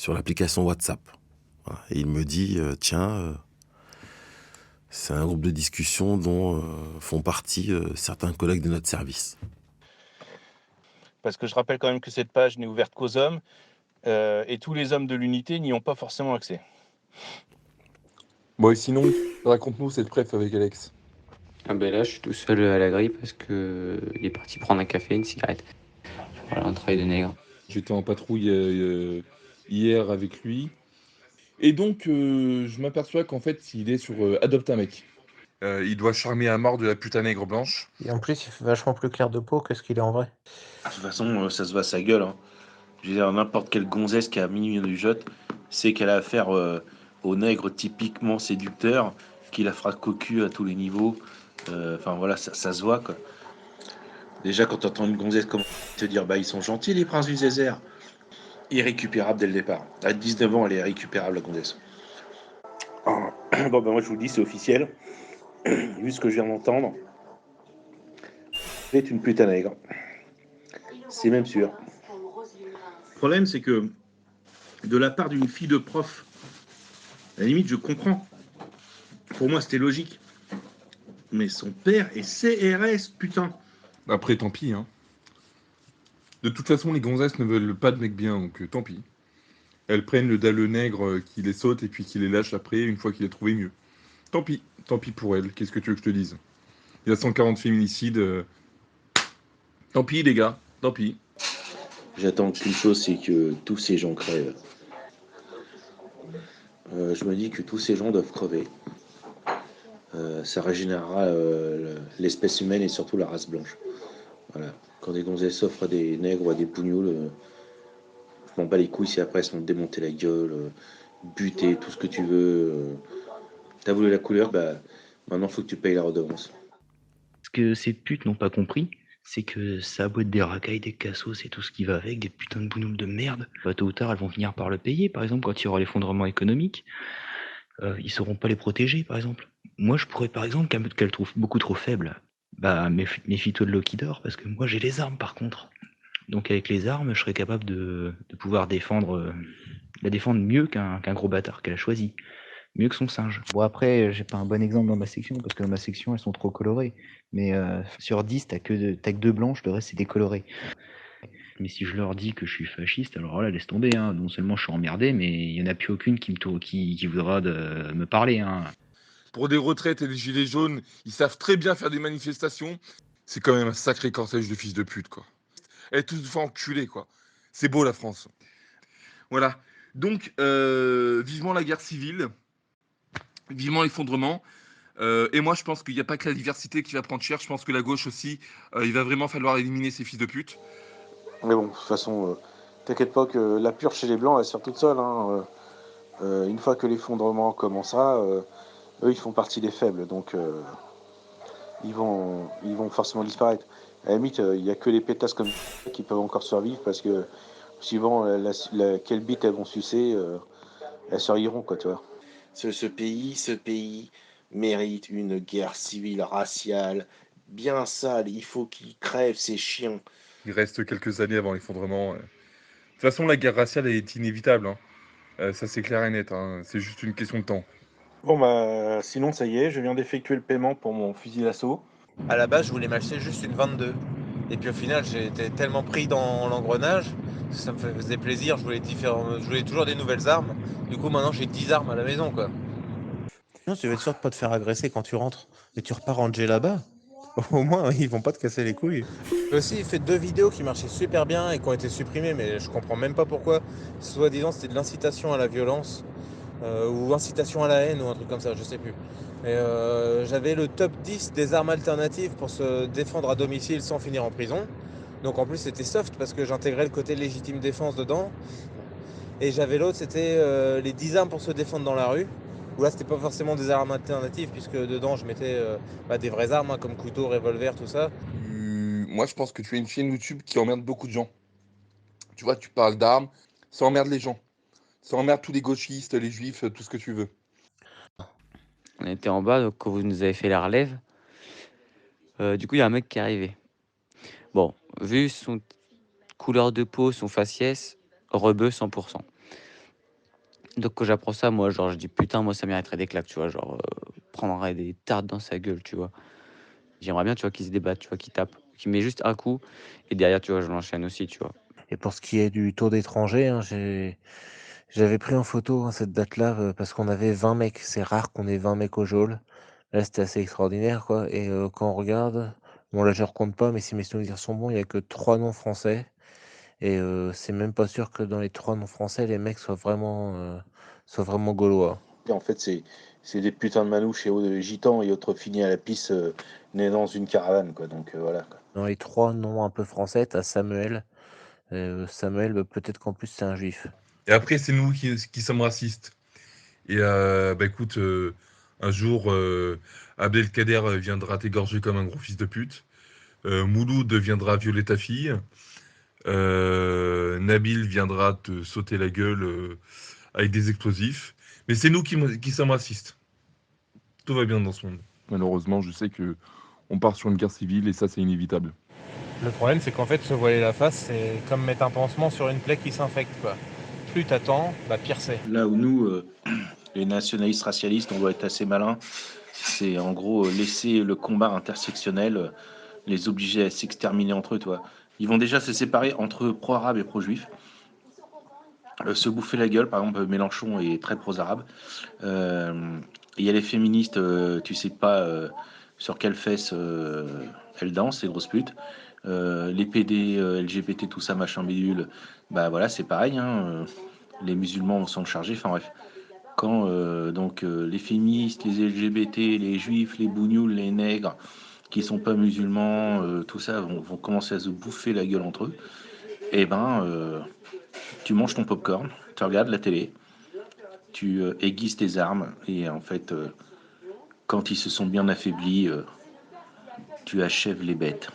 sur l'application WhatsApp. Voilà. Et il me dit, tiens, c'est un groupe de discussion dont font partie certains collègues de notre service. Parce que je rappelle quand même que cette page n'est ouverte qu'aux hommes, et tous les hommes de l'unité n'y ont pas forcément accès. Bon, et sinon, raconte-nous cette préf avec Alex. Ah ben là, je suis tout seul à la grille parce que il est parti prendre un café, une cigarette. Voilà, un travail de nègre. J'étais en patrouille hier avec lui. Et donc, je m'aperçois qu'en fait, il est sur Adopte un mec. Il doit charmer à mort de la putain nègre blanche. Et en plus, il fait vachement plus clair de peau que ce qu'il est en vrai. De toute façon, ça se voit à sa gueule. Hein. Je veux dire, n'importe quelle gonzesse qui a minuit du jeu sait qu'elle a affaire au nègre typiquement séducteur, qui la fera cocu à tous les niveaux. Enfin voilà, ça se voit quoi. Déjà, quand tu entends une gonzesse comme te dire, bah ils sont gentils les princes du désert, irrécupérable dès le départ. À 19 ans, elle est récupérable la gonzesse. Ah, bon, ben moi je vous le dis, c'est officiel. Vu ce que je viens d'entendre, c'est une putain nègre. C'est même sûr. Le problème, c'est que de la part d'une fille de prof, à la limite, je comprends. Pour moi, c'était logique. Mais son père est CRS, putain. Après, tant pis, hein. De toute façon, les gonzesses ne veulent pas de mecs bien, donc tant pis. Elles prennent le dalle nègre qui les saute et puis qui les lâche après, une fois qu'il a trouvé mieux. Tant pis pour elles, qu'est-ce que tu veux que je te dise? Il y a 140 féminicides, tant pis les gars, tant pis. J'attends qu'une chose, c'est que tous ces gens crèvent. Je me dis que tous ces gens doivent crever. Ça régénérera l'espèce humaine et surtout la race blanche. Voilà. Quand des gonzesses s'offrent à des nègres ou à des pougnoules, je m'en bats les couilles si après elles se font démonter la gueule, buter, tout ce que tu veux. T'as voulu la couleur, bah maintenant faut que tu payes la redevance. Ce que ces putes n'ont pas compris, c'est que ça a beau être des racailles, des cassos et tout ce qui va avec, des putains de bounoules de merde, tôt ou tard elles vont finir par le payer, par exemple quand il y aura l'effondrement économique, ils sauront pas les protéger par exemple. Moi je pourrais par exemple qu'elle trouve beaucoup trop faible, bah méfie-toi de l'eau qui dort, parce que moi j'ai les armes par contre. Donc avec les armes, je serais capable de pouvoir la défendre mieux qu'un gros bâtard qu'elle a choisi. Mieux que son singe. Bon après, j'ai pas un bon exemple dans ma section, parce que dans ma section, elles sont trop colorées. Mais sur 10, t'as que 2 blanches, le reste c'est décoloré. Mais si je leur dis que je suis fasciste, alors là, laisse tomber. Hein. Non seulement je suis emmerdé, mais il y en a plus aucune qui voudra me parler. Hein. Pour des retraites et des gilets jaunes, ils savent très bien faire des manifestations. C'est quand même un sacré cortège de fils de pute, quoi. Et tous fois enculés, quoi. C'est beau la France. Voilà. Donc, vivement la guerre civile, vivement l'effondrement. Et moi, je pense qu'il n'y a pas que la diversité qui va prendre cher. Je pense que la gauche aussi, il va vraiment falloir éliminer ces fils de pute. Mais bon, de toute façon, t'inquiète pas que la purge chez les blancs, elle sort toute seule. Hein. Une fois que l'effondrement commencera, eux, ils font partie des faibles, donc ils vont forcément disparaître. À la limite, il n'y a que les pétasses comme qui peuvent encore survivre parce que suivant quelle bite elles vont sucer, elles survivront, quoi, tu vois. Ce pays mérite une guerre civile raciale bien sale. Il faut qu'ils crèvent ces chiens. Il reste quelques années avant l'effondrement. De toute façon, la guerre raciale est inévitable. Hein. Ça, c'est clair et net. Hein. C'est juste une question de temps. Bon bah sinon ça y est, je viens d'effectuer le paiement pour mon fusil d'assaut. À la base je voulais m'acheter juste une 22. Et puis au final j'étais tellement pris dans l'engrenage, ça me faisait plaisir, je voulais toujours des nouvelles armes. Du coup maintenant j'ai 10 armes à la maison quoi. Non, tu vas être sûr de pas te faire agresser quand tu rentres. Et tu repars ranger là-bas. Au moins, ils vont pas te casser les couilles. J'ai aussi fait 2 vidéos qui marchaient super bien et qui ont été supprimées, mais je comprends même pas pourquoi. Soi-disant c'était de l'incitation à la violence. Ou incitation à la haine ou un truc comme ça, je sais plus. Mais j'avais le top 10 des armes alternatives pour se défendre à domicile sans finir en prison. Donc en plus c'était soft parce que j'intégrais le côté légitime défense dedans. Et j'avais l'autre, c'était les 10 armes pour se défendre dans la rue. Où là c'était pas forcément des armes alternatives puisque dedans je mettais des vraies armes hein, comme couteau, revolver, tout ça. Moi, je pense que tu as une chaîne YouTube qui emmerde beaucoup de gens. Tu vois, tu parles d'armes, ça emmerde les gens. Ça emmerde tous les gauchistes, les juifs, tout ce que tu veux. On était en bas, donc quand vous nous avez fait la relève, du coup, il y a un mec qui est arrivé. Bon, vu son couleur de peau, son faciès, rebeu 100%. Donc quand j'apprends ça, moi, genre, je dis putain, moi, ça mériterait des claques, tu vois, genre, prendrait des tartes dans sa gueule, tu vois. J'aimerais bien, tu vois, qu'il se débatte, tu vois, qu'il tape, qu'il met juste un coup et derrière, tu vois, je l'enchaîne aussi, tu vois. Et pour ce qui est du taux d'étrangers, hein, j'avais pris en photo, hein, cette date-là, parce qu'on avait 20 mecs. C'est rare qu'on ait 20 mecs au geôle. Là, c'était assez extraordinaire, quoi. Et quand on regarde, bon là je recompte pas, mais si mes souvenirs sont bons, il y a que 3 noms français. Et c'est même pas sûr que dans les 3 noms français, les mecs soient vraiment gaulois. Et en fait, c'est des putains de manouches et gitans et autres finis à la pisse nés dans une caravane, quoi. Donc voilà, quoi. Dans les 3 noms un peu français, t'as Samuel. Samuel, bah, peut-être qu'en plus c'est un juif. Et après, c'est nous qui sommes racistes. Et bah écoute, un jour, Abdelkader viendra t'égorger comme un gros fils de pute. Mouloud viendra violer ta fille. Nabil viendra te sauter la gueule avec des explosifs. Mais c'est nous qui sommes racistes. Tout va bien dans ce monde. Malheureusement, je sais que on part sur une guerre civile et ça, c'est inévitable. Le problème, c'est qu'en fait, se voiler la face, c'est comme mettre un pansement sur une plaie qui s'infecte, quoi. Plus t'attends, bah pire c'est. Là où nous, les nationalistes racialistes, on doit être assez malins, c'est en gros laisser le combat intersectionnel les obliger à s'exterminer entre eux, toi. Ils vont déjà se séparer entre pro-arabes et pro-juifs. Se bouffer la gueule, par exemple, Mélenchon est très pro-arabe. Il y a les féministes, tu sais pas sur quelle fesse elles dansent, les grosses putes. Les PD, LGBT, tout ça, machin bidule, bah voilà, c'est pareil, hein, les musulmans vont s'en charger, enfin bref. Quand les féministes, les LGBT, les juifs, les bougnoules, les nègres, qui sont pas musulmans, tout ça, vont commencer à se bouffer la gueule entre eux, et ben, tu manges ton popcorn, tu regardes la télé, tu aiguises tes armes, et en fait, quand ils se sont bien affaiblis, tu achèves les bêtes.